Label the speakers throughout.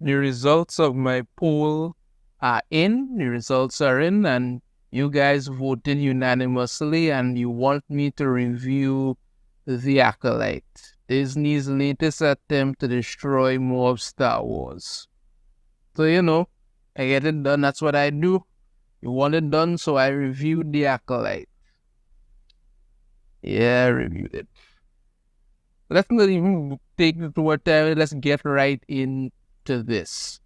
Speaker 1: The results of my poll are in. The results are in, and you guys voted unanimously, and you want me to review The Acolyte, Disney's latest attempt to destroy more of Star Wars. So, I get it done. That's what I do. You want it done, so I reviewed The Acolyte. Yeah, I reviewed it. Let's not even take it to our time. Let's get right into this.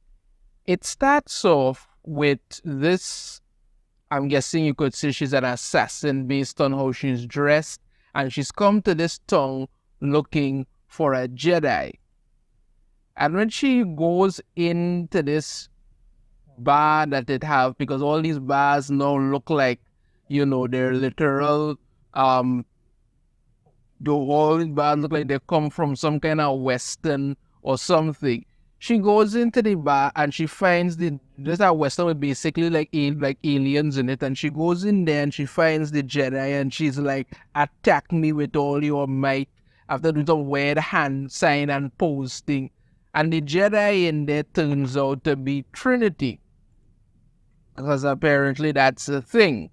Speaker 1: It starts off with this. I'm guessing you could say she's an assassin based on how she's dressed, and she's come to this town looking for a Jedi. And when she goes into this bar that it have, because all these bars now look like, they're literal, all these bars look like they come from some kind of Western or something. She goes into the bar and she finds there's a Western with basically like aliens in it, and she goes in there and she finds the Jedi and she's like, attack me with all your might, after doing some weird hand sign and pose thing. And the Jedi in there turns out to be Trinity, because apparently that's a thing,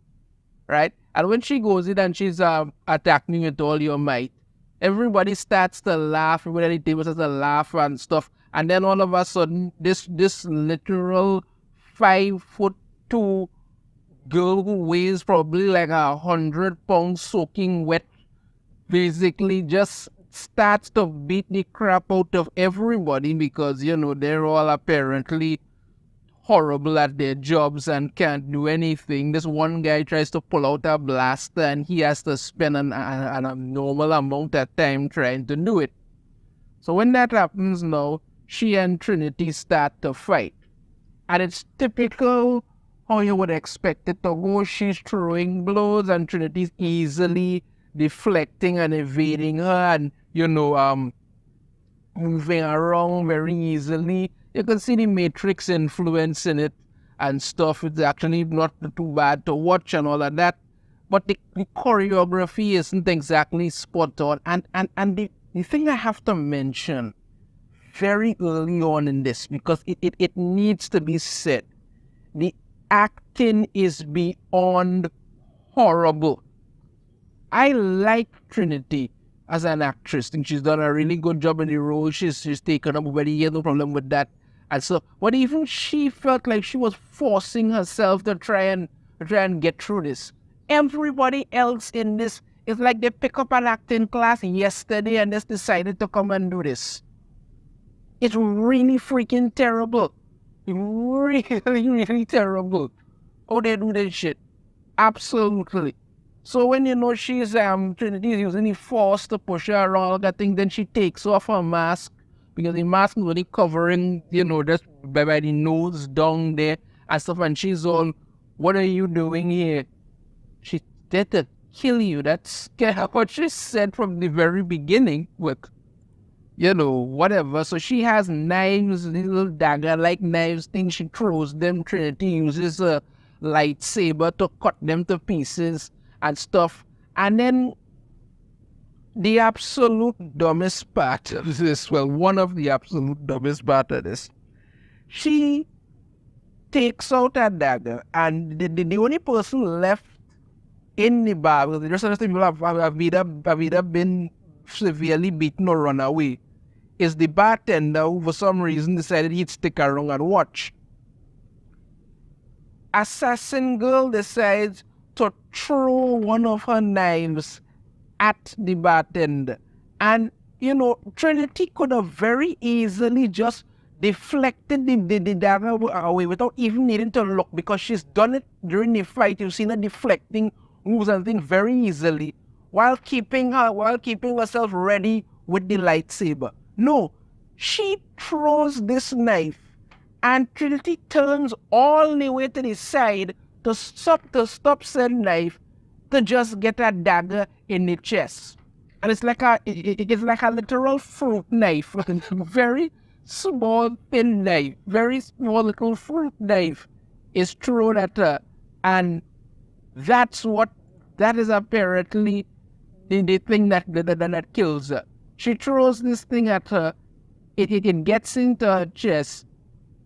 Speaker 1: right? And when she goes in and she's attacking with all your might, everybody starts to laugh, everybody at the table starts to laugh and stuff. And then all of a sudden, this literal 5'2" girl who weighs probably like 100 pounds soaking wet, basically just starts to beat the crap out of everybody, because, they're all apparently horrible at their jobs and can't do anything. This one guy tries to pull out a blaster and he has to spend an abnormal amount of time trying to do it. So when that happens now, she and Trinity start to fight. And it's typical how you would expect it to go. She's throwing blows and Trinity's easily deflecting and evading her and, moving around very easily. You can see the Matrix influence in it and stuff. It's actually not too bad to watch and all of that. But the choreography isn't exactly spot on. And the thing I have to mention very early on in this, because it needs to be said, the acting is beyond horrible. I like Trinity as an actress. I think she's done a really good job in the role. She's taken up over the years, no problem with that. And so, but even she felt like she was forcing herself to try and get through this. Everybody else in this, it's like they pick up an acting class yesterday and just decided to come and do this. It's really freaking terrible. Really, really terrible. Oh, they do this shit. Absolutely. So when she's Trinity's using the force to push her around that thing, then she takes off her mask, because the mask is really covering, just by the nose down there and stuff, and she's all, what are you doing here? She's there to kill you. That's what she said from the very beginning with, whatever. So she has knives, little dagger-like knives, things she throws them. Trinity uses a lightsaber to cut them to pieces and stuff. And then the absolute dumbest part of this, well, one of the absolute dumbest part of this, she takes out a dagger, and the only person left in the bar, because the rest of the people have either been severely beaten or run away, is the bartender who for some reason decided he'd stick around and watch. Assassin girl decides to throw one of her knives at the bartender. And, Trinity could have very easily just deflected the dagger away without even needing to look, because she's done it during the fight. You've seen her deflecting moves and things very easily while keeping herself ready with the lightsaber. No, she throws this knife and Trinity turns all the way to the side to stop said knife, to just get a dagger in the chest. And it's like a literal fruit knife, very small thin knife, very small little fruit knife is thrown at her, and that is apparently the thing that kills her. She throws this thing at her, it gets into her chest,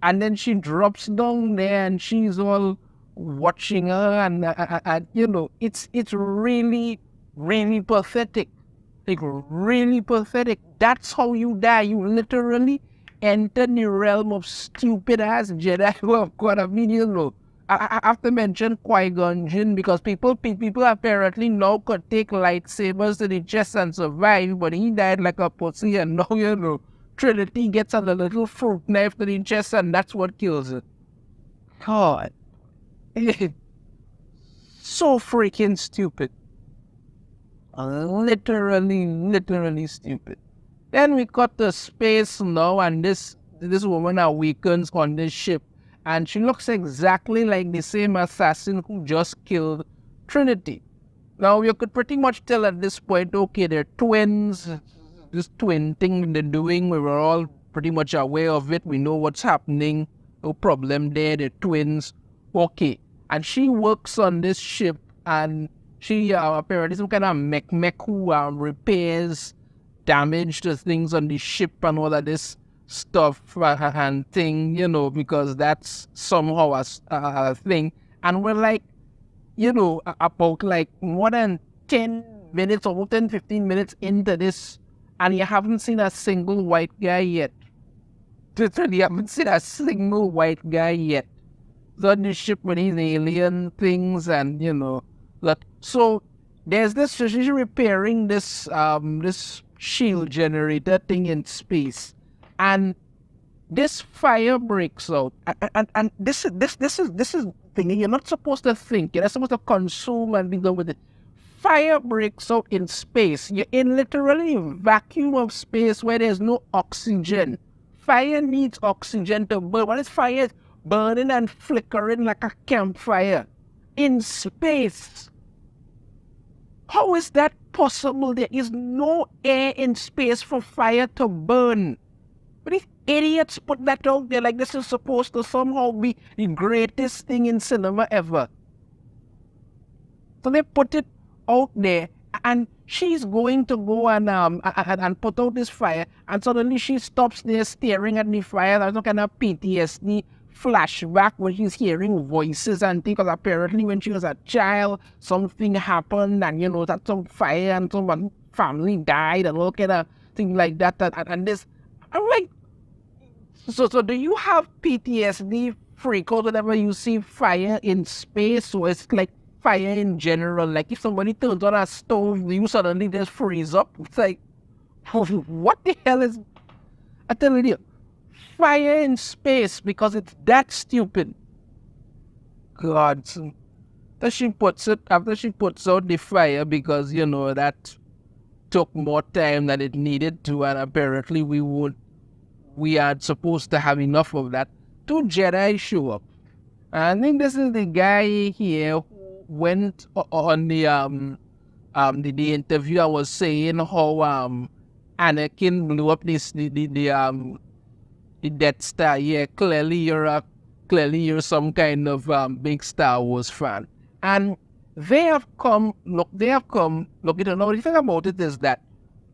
Speaker 1: And then she drops down there and she's all watching her, and you know, it's really, really pathetic. Like, really pathetic. That's how you die. You literally enter the realm of stupid ass Jedi who have got, I mean, you know. I have to mention Qui-Gon Jinn, because people apparently now could take lightsabers to the chest and survive, but he died like a pussy, and now, you know, Trinity gets a little fruit knife to the chest, and that's what kills it. God. So freaking stupid. Literally stupid. Then we got to space now, and this woman awakens on this ship, and she looks exactly like the same assassin who just killed Trinity. Now you could pretty much tell at this point, okay, they're twins. This twin thing they're doing, we were all pretty much aware of it. We know what's happening. No problem there. They're twins. Okay. And she works on this ship, and she apparently some kind of mech who repairs damage to things on the ship and all of this stuff and thing, you know, because that's somehow a thing. And we're like, you know, about like more than 10 minutes or more than 15 minutes into this, and you haven't seen a single white guy yet. Literally, haven't seen a single white guy yet. On the ship with these alien things, and you know that. So there's this. She's repairing this this shield generator thing in space, and this fire breaks out. And this is thing you're not supposed to think. You're not supposed to consume and be done with it. Fire breaks out in space. You're in literally a vacuum of space where there's no oxygen. Fire needs oxygen to burn. What is fire? Burning and flickering like a campfire in space. How is that possible? There is no air in space for fire to burn. But these idiots put that out there like this is supposed to somehow be the greatest thing in cinema ever. So they put it out there, and she's going to go and put out this fire, and suddenly she stops there staring at the fire. There's no kind of PTSD flashback when she's hearing voices and things, because apparently when she was a child, something happened, and you know, that some fire and someone family died and all kind of things like that. And this, I'm like, so do you have PTSD freak out whenever you see fire in space, or it's like fire in general? Like if somebody turns on a stove, you suddenly just freeze up. It's like, what the hell is? I tell you, fire in space because it's that stupid. God. After she puts out the fire, because you know that took more time than it needed to, and apparently we are supposed to have enough of that. 2 Jedi show up. I think this is the guy here who went on the interview. I was saying how Anakin blew up the Death Star. Yeah, clearly you're some kind of big Star Wars fan. And they have come. Look, you know, the thing about it is that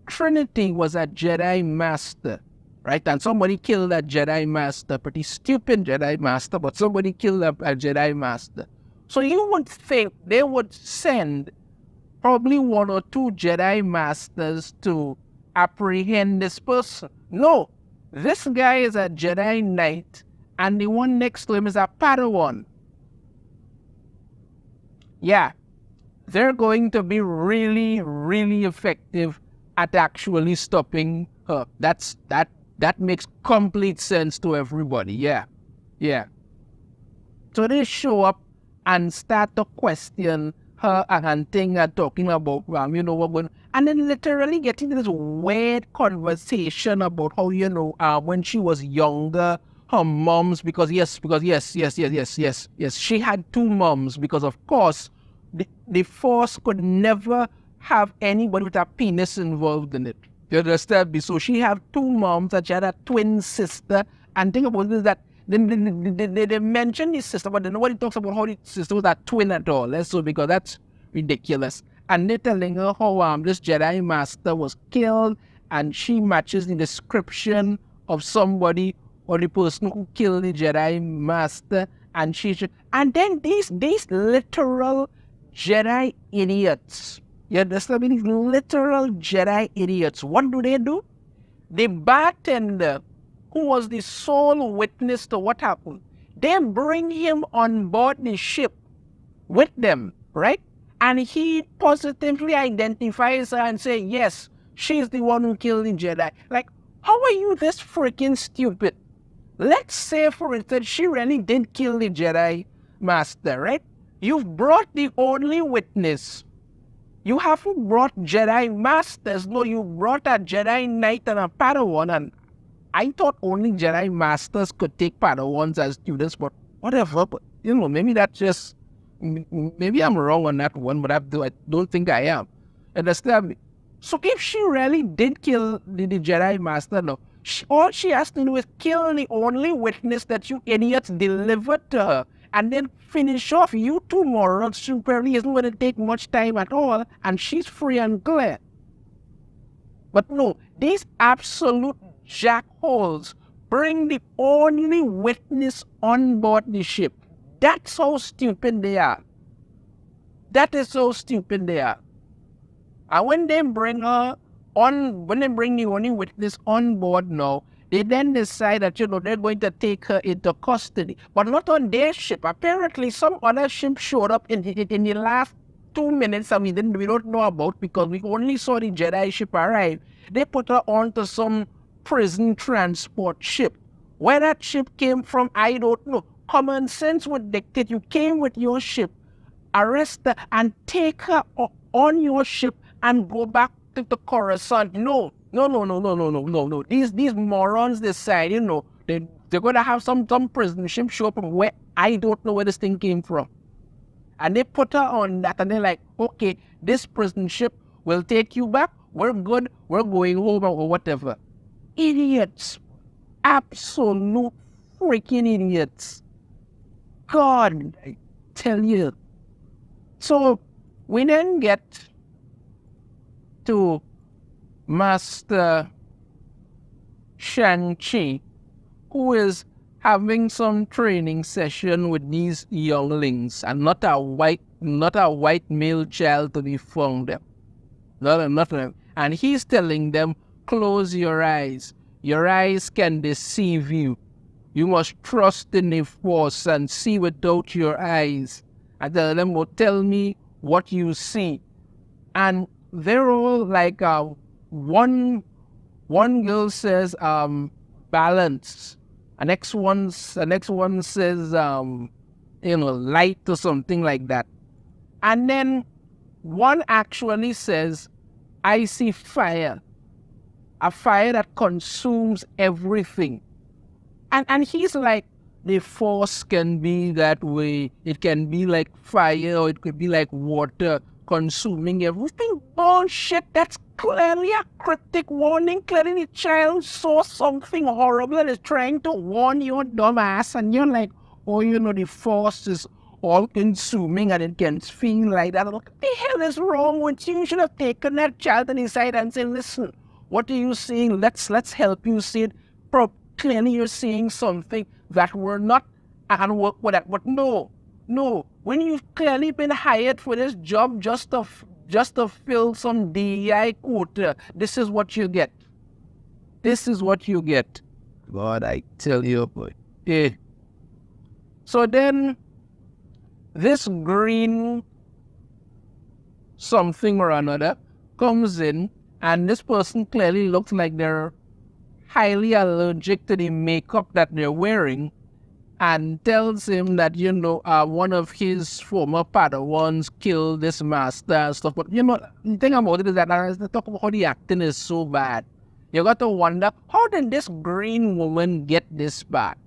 Speaker 1: Trinity was a Jedi Master, right? And somebody killed that Jedi Master, pretty stupid Jedi Master, but somebody killed a Jedi Master. So you would think they would send probably 1 or 2 Jedi Masters to apprehend this person. No, this guy is a Jedi Knight, and the one next to him is a Padawan. Yeah, they're going to be really, really effective at actually stopping her. That makes complete sense to everybody. Yeah. So they show up and start to question her and thing and talking about, you know, what going, and then literally getting this weird conversation about how, you know, when she was younger, her moms, because yes, she had 2 moms, because of course the Force could never have anybody with a penis involved in it. You understand me? So she had 2 moms, and she had a twin sister. And think about this, that they mention his sister, but nobody talks about how the sister was a twin at all. So because that's ridiculous. And they're telling her how this Jedi Master was killed, and she matches the description of somebody or the person who killed the Jedi Master, and and then these literal Jedi idiots. You understand? These literal Jedi idiots. What do? The bartender, who was the sole witness to what happened, they bring him on board the ship with them, right? And he positively identifies her and say, yes, she's the one who killed the Jedi. Like, how are you this freaking stupid? Let's say, for instance, she really did kill the Jedi Master, right? You've brought the only witness. You haven't brought Jedi Masters. No, you brought a Jedi Knight and a Padawan. And I thought only Jedi Masters could take Padawans as students, but whatever. But, maybe that's just... Maybe I'm wrong on that one, but I don't think I am. Understand me? So if she really did kill the Jedi Master, no, all she has to do is kill the only witness that you idiots delivered to her, and then finish off. You two morons, superiorly isn't going to take much time at all, and she's free and clear. But no, these absolute jackholes bring the only witness on board the ship. That's how stupid they are. That is how stupid they are. And when they bring the only witness on board now, they then decide that, they're going to take her into custody. But not on their ship. Apparently, some other ship showed up in the last 2 minutes and we don't know about, because we only saw the Jedi ship arrive. They put her onto some prison transport ship. Where that ship came from, I don't know. Common sense would dictate you came with your ship, arrest her and take her on your ship and go back to the Coruscant. No. These morons decide, they're going to have some prison ship show up from where I don't know where this thing came from. And they put her on that and they're like, okay, this prison ship will take you back. We're good. We're going home or whatever. Idiots. Absolute freaking idiots. God, I tell you. So we then get to Master Shang-Chi, who is having some training session with these younglings, and not a white male child to be found. Not and he's telling them, close your eyes. Your eyes can deceive you. You must trust in the Force and see without your eyes. I tell them, well, tell me what you see. And they're all like, one girl says, balance. The next one says, light or something like that. And then one actually says, I see fire. A fire that consumes everything. And he's like, the Force can be that way. It can be like fire, or it could be like water consuming everything. Bullshit. That's clearly a cryptic warning. Clearly the child saw something horrible and is trying to warn your dumb ass. And you're like, oh, the Force is all consuming and it can feel like that. What the hell is wrong with you? You should have taken that child to the side and said, listen, what are you seeing? Let's help you see it. Clearly you're seeing something that we're not, and work with that. But no. When you've clearly been hired for this job just to fill some DEI quota, this is what you get. God, I tell you, boy. Yeah. So then, this green something or another comes in, and this person clearly looks like they're highly allergic to the makeup that they're wearing, and tells him that, one of his former Padawans killed this master and stuff. But, the thing about it is that as they talk about how the acting is so bad, you got to wonder, how did this green woman get this bad?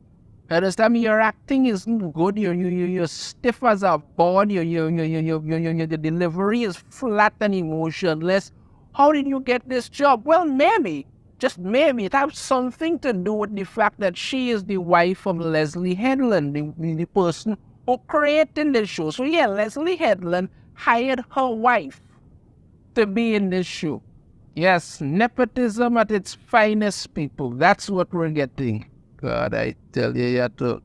Speaker 1: You understand me? Your acting isn't good. You're stiff as a board. Your delivery is flat and emotionless. How did you get this job? Well, maybe. Just maybe it has something to do with the fact that she is the wife of Leslye Headland, the person who created the show. So yeah, Leslye Headland hired her wife to be in this show. Yes, nepotism at its finest, people. That's what we're getting. God, I tell you, you have to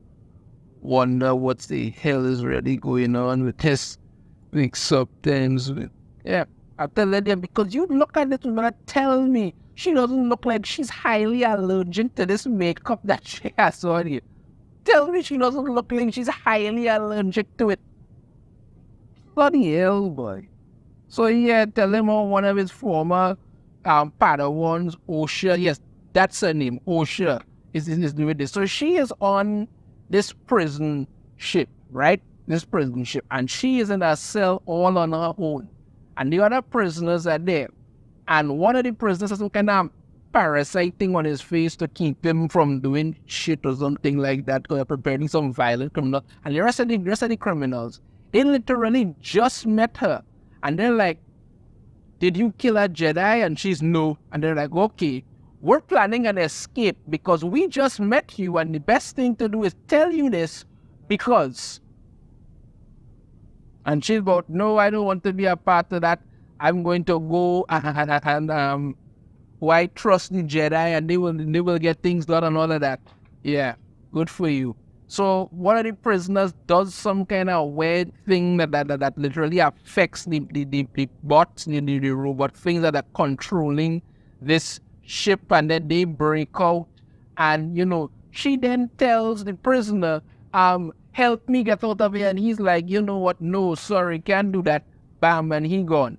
Speaker 1: wonder what the hell is really going on with this thing sometimes. Yeah, I tell you, because you look at this woman, tell me she doesn't look like she's highly allergic to this makeup that she has on you. Tell me she doesn't look like she's highly allergic to it. Bloody hell, boy. So yeah, tell him how one of his former Padawans, Osha, yes, that's her name, Osha, is doing this. So she is on this prison ship, right? This prison ship. And she is in a cell all on her own. And the other prisoners are there. And one of the prisoners has some kind of parasite thing on his face to keep him from doing shit or something like that, or preparing some violent criminal. And the rest of the criminals, they literally just met her. And they're like, did you kill a Jedi? And she's no. And they're like, okay, we're planning an escape because we just met you. And the best thing to do is tell you this because. And she's about, no, I don't want to be a part of that. I'm going to go and why trust the Jedi and they will get things done and all of that. Yeah, good for you. So one of the prisoners does some kind of weird thing that literally affects the bots, the robot things that are controlling this ship, and then they break out. And she then tells the prisoner, help me get out of here. And he's like, you know what? No, sorry, can't do that. Bam, and he gone.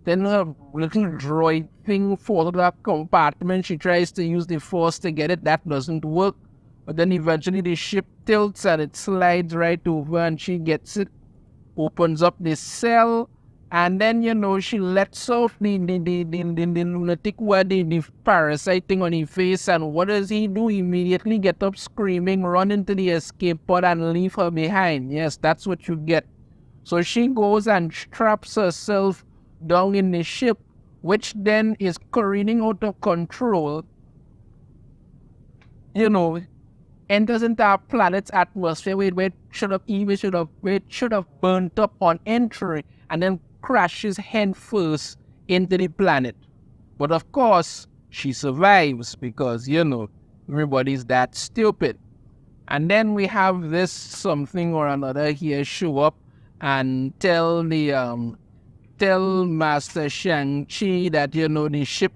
Speaker 1: Then her little droid thing falls out of that compartment. She tries to use the force to get it. That doesn't work. But then eventually the ship tilts and it slides right over and she gets it, opens up the cell, and then, she lets off the lunatic word, the parasite thing on his face, and what does he do? He immediately get up screaming, run into the escape pod and leave her behind. Yes, that's what you get. So she goes and straps herself down in the ship, which then is careening out of control. Enters into our planet's atmosphere where it should have burnt up on entry, and then crashes head first into the planet. But of course, she survives because everybody's that stupid. And then we have this something or another here show up and tell Master Shang-Chi that the ship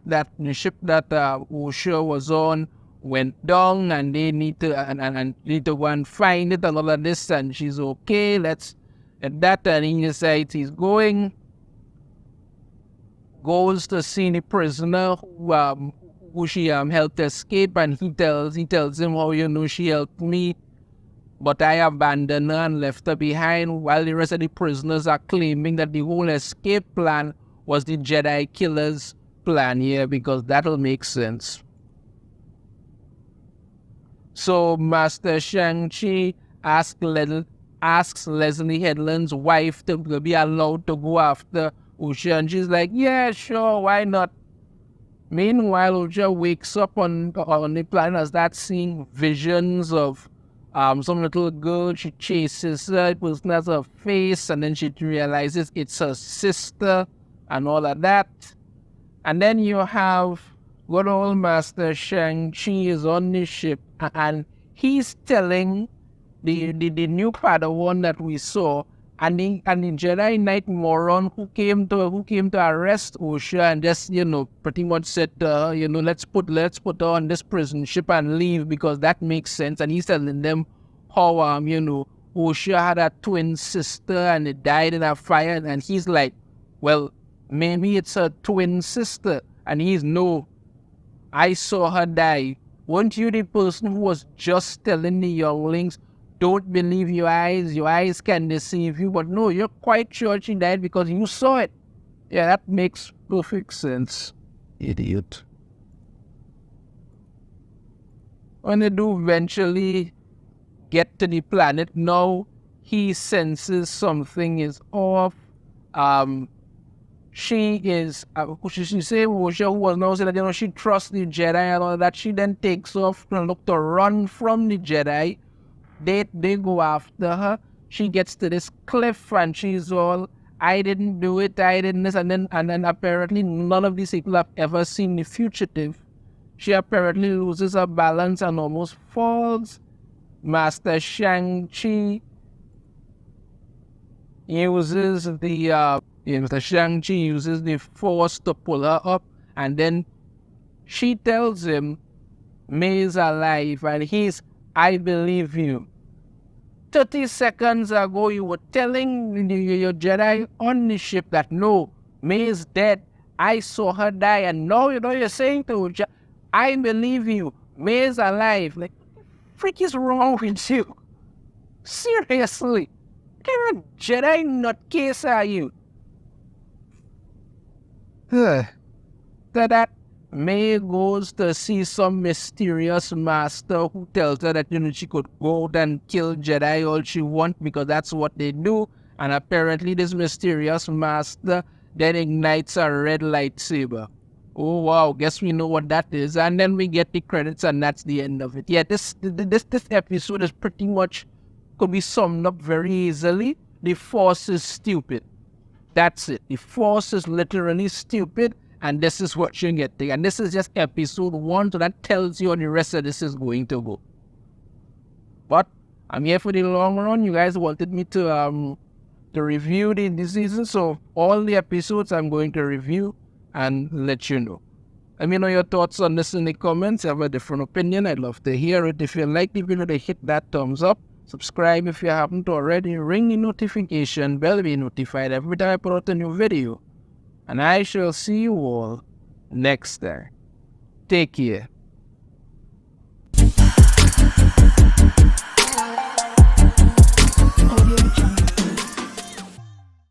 Speaker 1: that Osha was on went down and they need to and need to go and find it and all of this, and she's okay, let's at that. And he decides he's goes to see the prisoner who she helped escape, and he tells him how she helped me, but I abandoned her and left her behind, while the rest of the prisoners are claiming that the whole escape plan was the Jedi killer's plan here, because that'll make sense. So Master Shang-Chi asks Leslye Headland's wife to be allowed to go after Osha, and she's like, yeah, sure, why not? Meanwhile, Osha wakes up on the planet and starts seeing visions of some little girl. She chases her, it was not her face, and then she realizes it's her sister and all of that. And then you have good old Master Shang-Chi is on the ship, and he's telling the new Padawan that we saw, and the Jedi Knight moron who came to arrest Osha and just pretty much said let's put her on this prison ship and leave because that makes sense. And he's telling them how Osha had a twin sister and it died in a fire, and he's like, well, maybe it's her twin sister, and he's no, I saw her die. Weren't you the person who was just telling the younglings, don't believe your eyes can deceive you? But no, you're quite sure she died because you saw it. Yeah, that makes perfect sense. Idiot. When they do eventually get to the planet, now he senses something is off. She is, she say, Osha, who was now saying that, she trusts the Jedi and all that. She then takes off and look to run from the Jedi. They go after her. She gets to this cliff and she's all, I didn't do it, I didn't this. And then apparently none of these people have ever seen the fugitive. She apparently loses her balance and almost falls. Master Shang-Chi uses Mr. Shang-Chi uses the force to pull her up, and then she tells him May's alive, and I believe you. 30 seconds ago, you were telling your Jedi on the ship that no, May is dead. I saw her die, and now you're saying to I believe you. May is alive. Like, what the freak is wrong with you? Seriously, what kind of Jedi nutcase are you? That May goes to see some mysterious master who tells her that she could go out and kill Jedi all she wants because that's what they do. And apparently this mysterious master then ignites a red lightsaber. Oh wow, guess we know what that is. And then we get the credits and that's the end of it. Yeah, this episode is pretty much could be summed up very easily. The Force is stupid. That's it. The Force is literally stupid. And this is what you're getting. And this is just episode 1, so that tells you how the rest of this is going to go. But I'm here for the long run. You guys wanted me to review this season, so all the episodes I'm going to review and let you know. Let me know your thoughts on this in the comments. If you have a different opinion, I'd love to hear it. If you like the video, hit that thumbs up. Subscribe if you haven't already. Ring the notification bell to be notified every time I put out a new video. And I shall see you all next time. Take care.